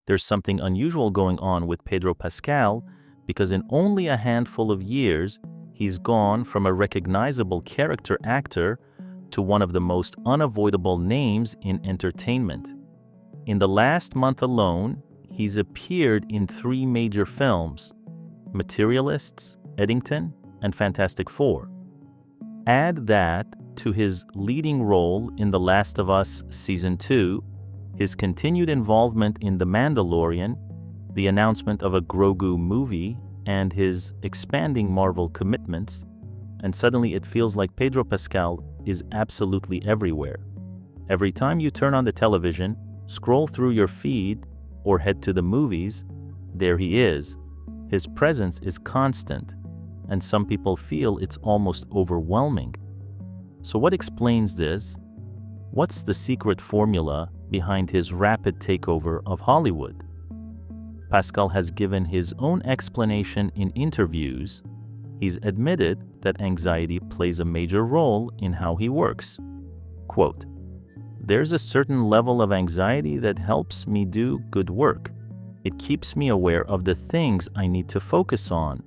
There's something unusual going on with Pedro Pascal because in only a handful of years, he's gone from a recognizable character actor to one of the most unavoidable names in entertainment. In the last month alone, he's appeared in 3 major films: Materialists, Eddington, and Fantastic Four. Add that to his leading role in The Last of Us Season 2, his continued involvement in The Mandalorian, the announcement of a Grogu movie, and his expanding Marvel commitments, and suddenly it feels like Pedro Pascal is absolutely everywhere. Every time you turn on the television, scroll through your feed, or head to the movies, there he is. His presence is constant, and some people feel it's almost overwhelming. So what explains this? What's the secret formula behind his rapid takeover of Hollywood? Pascal has given his own explanation in interviews. He's admitted that anxiety plays a major role in how he works. Quote, "There's a certain level of anxiety that helps me do good work. It keeps me aware of the things I need to focus on.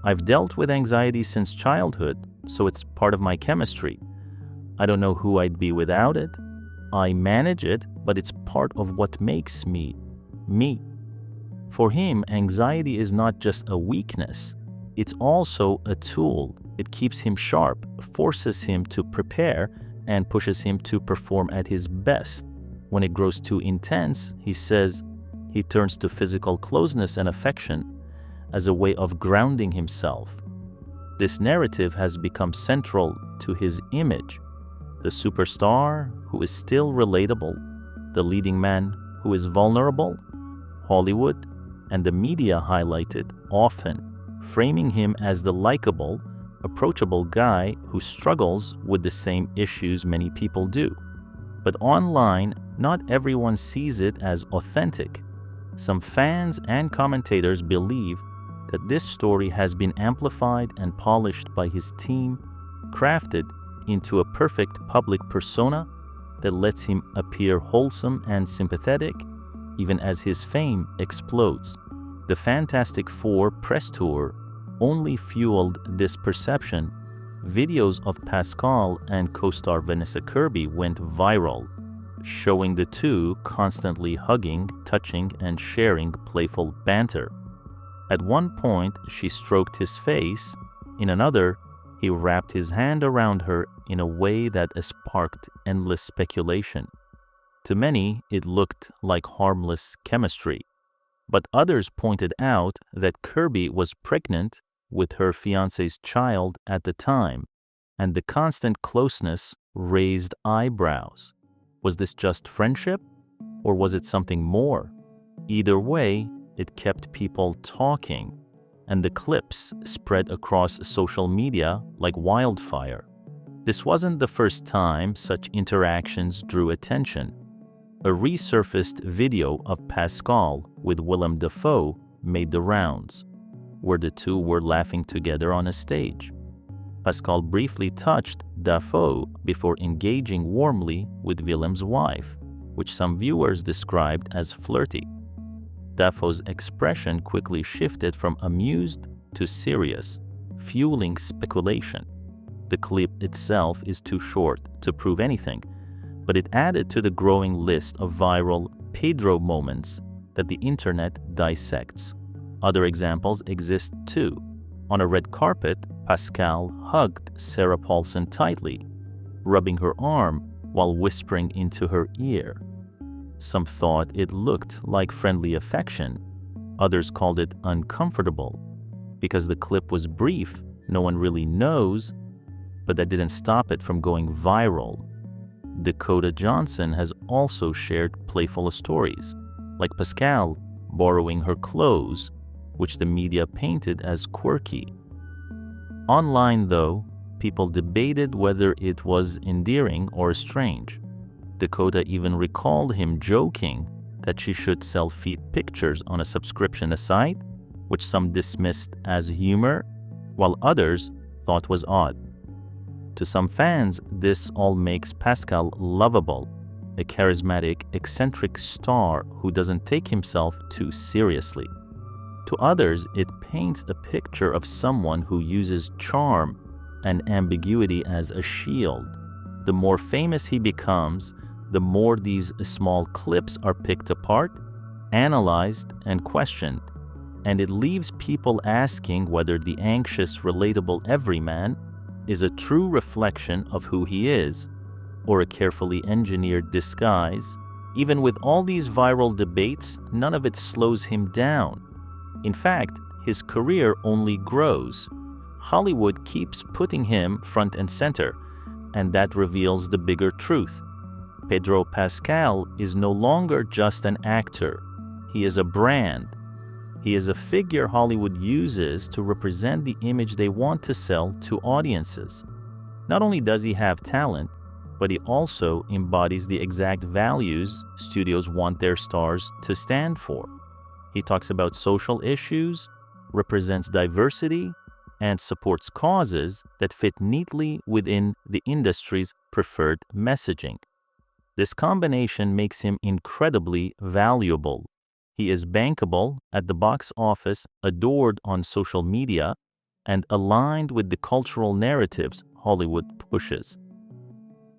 I've dealt with anxiety since childhood, so it's part of my chemistry. I don't know who I'd be without it. I manage it, but it's part of what makes me, me." For him, anxiety is not just a weakness. It's also a tool. It keeps him sharp, forces him to prepare, and pushes him to perform at his best. When it grows too intense, he says, he turns to physical closeness and affection as a way of grounding himself. This narrative has become central to his image. The superstar who is still relatable, the leading man who is vulnerable, Hollywood and the media highlight it often, framing him as the likable, approachable guy who struggles with the same issues many people do. But online, not everyone sees it as authentic. Some fans and commentators believe that this story has been amplified and polished by his team, crafted into a perfect public persona that lets him appear wholesome and sympathetic, even as his fame explodes. The Fantastic Four press tour only fueled this perception. Videos of Pascal and co-star Vanessa Kirby went viral, showing the two constantly hugging, touching, and sharing playful banter. At one point, she stroked his face. In another, he wrapped his hand around her in a way that sparked endless speculation. To many, it looked like harmless chemistry. But others pointed out that Kirby was pregnant with her fiancé's child at the time, and the constant closeness raised eyebrows. Was this just friendship, or was it something more? Either way, it kept people talking, and the clips spread across social media like wildfire. This wasn't the first time such interactions drew attention. A resurfaced video of Pascal with Willem Dafoe made the rounds, where the two were laughing together on a stage. Pascal briefly touched Dafoe before engaging warmly with Willem's wife, which some viewers described as flirty. Dafoe's expression quickly shifted from amused to serious, fueling speculation. The clip itself is too short to prove anything, but it added to the growing list of viral Pedro moments that the internet dissects. Other examples exist too. On a red carpet, Pascal hugged Sarah Paulson tightly, rubbing her arm while whispering into her ear. Some thought it looked like friendly affection. Others called it uncomfortable. Because the clip was brief, no one really knows, but that didn't stop it from going viral. Dakota Johnson has also shared playful stories, like Pascal borrowing her clothes, which the media painted as quirky. Online, though, people debated whether it was endearing or strange. Dakota even recalled him joking that she should sell feet pictures on a subscription site, which some dismissed as humor, while others thought was odd. To some fans, this all makes Pascal lovable, a charismatic, eccentric star who doesn't take himself too seriously. To others, it paints a picture of someone who uses charm and ambiguity as a shield. The more famous he becomes, the more these small clips are picked apart, analyzed, and questioned, and it leaves people asking whether the anxious, relatable everyman is a true reflection of who he is, or a carefully engineered disguise. Even with all these viral debates, none of it slows him down. In fact, his career only grows. Hollywood keeps putting him front and center, and that reveals the bigger truth. Pedro Pascal is no longer just an actor. He is a brand. He is a figure Hollywood uses to represent the image they want to sell to audiences. Not only does he have talent, but he also embodies the exact values studios want their stars to stand for. He talks about social issues, represents diversity, and supports causes that fit neatly within the industry's preferred messaging. This combination makes him incredibly valuable. He is bankable at the box office, adored on social media, and aligned with the cultural narratives Hollywood pushes.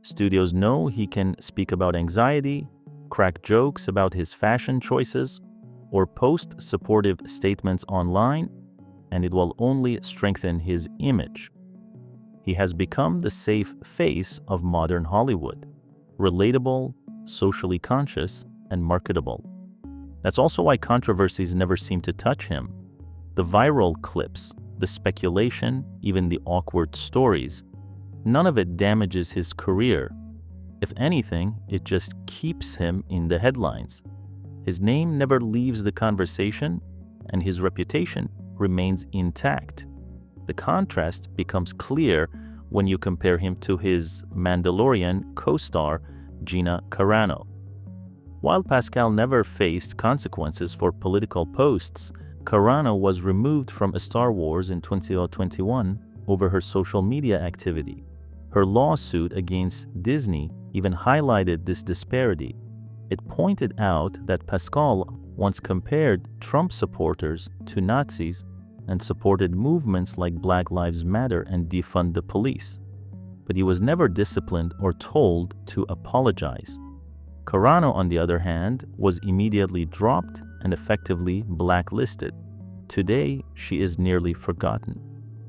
Studios know he can speak about anxiety, crack jokes about his fashion choices, or post supportive statements online, and it will only strengthen his image. He has become the safe face of modern Hollywood, relatable, socially conscious, and marketable. That's also why controversies never seem to touch him. The viral clips, the speculation, even the awkward stories, none of it damages his career. If anything, it just keeps him in the headlines. His name never leaves the conversation, and his reputation remains intact. The contrast becomes clear when you compare him to his Mandalorian co-star, Gina Carano. While Pascal never faced consequences for political posts, Carano was removed from a Star Wars in 2021 over her social media activity. Her lawsuit against Disney even highlighted this disparity. It pointed out that Pascal once compared Trump supporters to Nazis and supported movements like Black Lives Matter and defund the police. But he was never disciplined or told to apologize. Carano, on the other hand, was immediately dropped and effectively blacklisted. Today, she is nearly forgotten,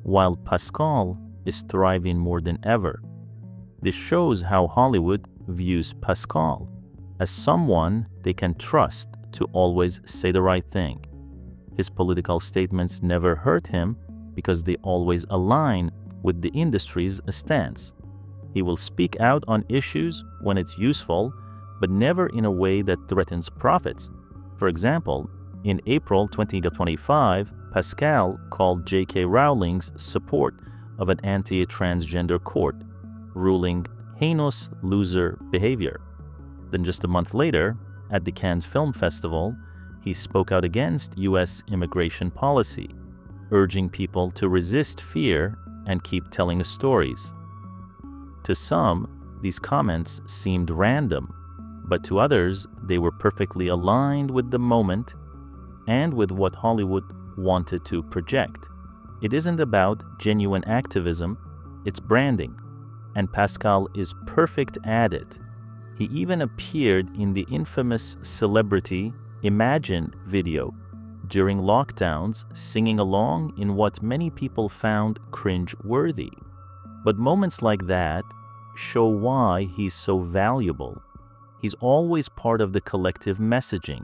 while Pascal is thriving more than ever. This shows how Hollywood views Pascal as someone they can trust to always say the right thing. His political statements never hurt him because they always align with the industry's stance. He will speak out on issues when it's useful, but never in a way that threatens profits. For example, in April 2025, Pascal called J.K. Rowling's support of an anti-transgender court, ruling heinous loser behavior. Then just a month later, at the Cannes Film Festival, he spoke out against U.S. immigration policy, urging people to resist fear and keep telling stories. To some, these comments seemed random, but to others, they were perfectly aligned with the moment and with what Hollywood wanted to project. It isn't about genuine activism, it's branding, and Pascal is perfect at it. He even appeared in the infamous celebrity Imagine video during lockdowns, singing along in what many people found cringe-worthy. But moments like that show why he's so valuable. He's always part of the collective messaging,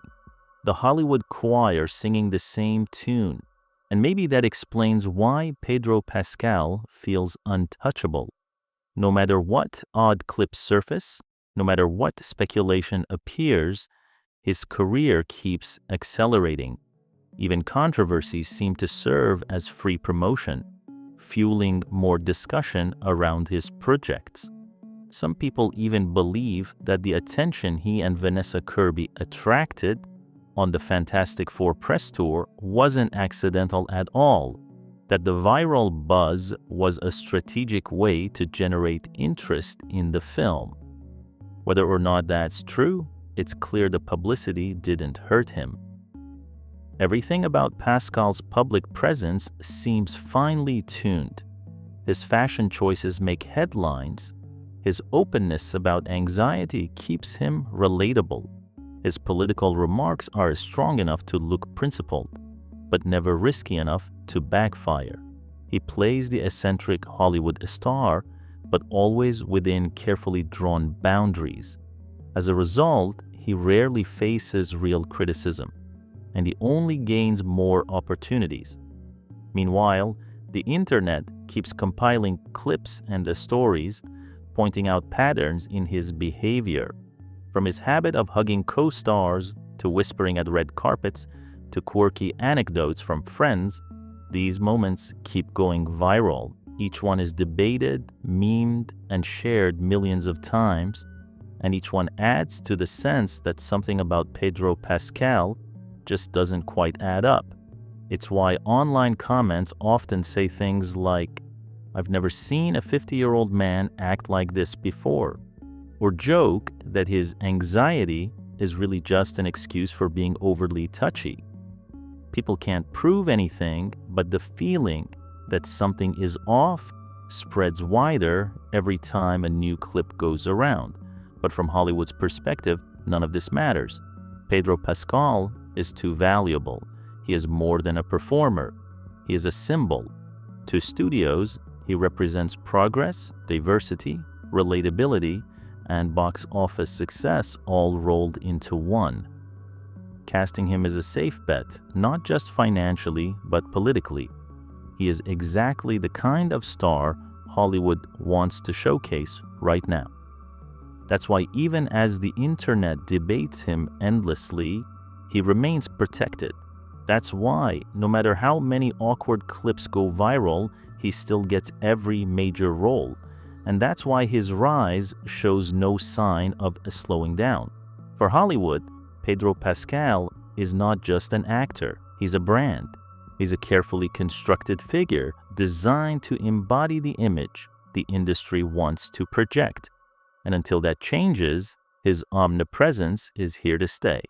the Hollywood choir singing the same tune. And maybe that explains why Pedro Pascal feels untouchable. No matter what odd clips surface, no matter what speculation appears, his career keeps accelerating. Even controversies seem to serve as free promotion, fueling more discussion around his projects. Some people even believe that the attention he and Vanessa Kirby attracted on the Fantastic Four press tour wasn't accidental at all, that the viral buzz was a strategic way to generate interest in the film. Whether or not that's true, it's clear the publicity didn't hurt him. Everything about Pascal's public presence seems finely tuned. His fashion choices make headlines. His openness about anxiety keeps him relatable. His political remarks are strong enough to look principled, but never risky enough to backfire. He plays the eccentric Hollywood star, but always within carefully drawn boundaries. As a result, he rarely faces real criticism, and he only gains more opportunities. Meanwhile, the internet keeps compiling clips and stories, pointing out patterns in his behavior. From his habit of hugging co-stars, to whispering at red carpets, to quirky anecdotes from friends, these moments keep going viral. Each one is debated, memed, and shared millions of times, and each one adds to the sense that something about Pedro Pascal just doesn't quite add up. It's why online comments often say things like, "I've never seen a 50-year-old man act like this before," or joke that his anxiety is really just an excuse for being overly touchy. People can't prove anything, but the feeling that something is off spreads wider every time a new clip goes around. But from Hollywood's perspective, none of this matters. Pedro Pascal is too valuable. He is more than a performer. He is a symbol. To studios, he represents progress, diversity, relatability, and box office success all rolled into one. Casting him is a safe bet, not just financially, but politically. He is exactly the kind of star Hollywood wants to showcase right now. That's why even as the internet debates him endlessly, he remains protected. That's why, no matter how many awkward clips go viral, he still gets every major role. And that's why his rise shows no sign of slowing down. For Hollywood, Pedro Pascal is not just an actor, he's a brand. He's a carefully constructed figure designed to embody the image the industry wants to project. And until that changes, his omnipresence is here to stay.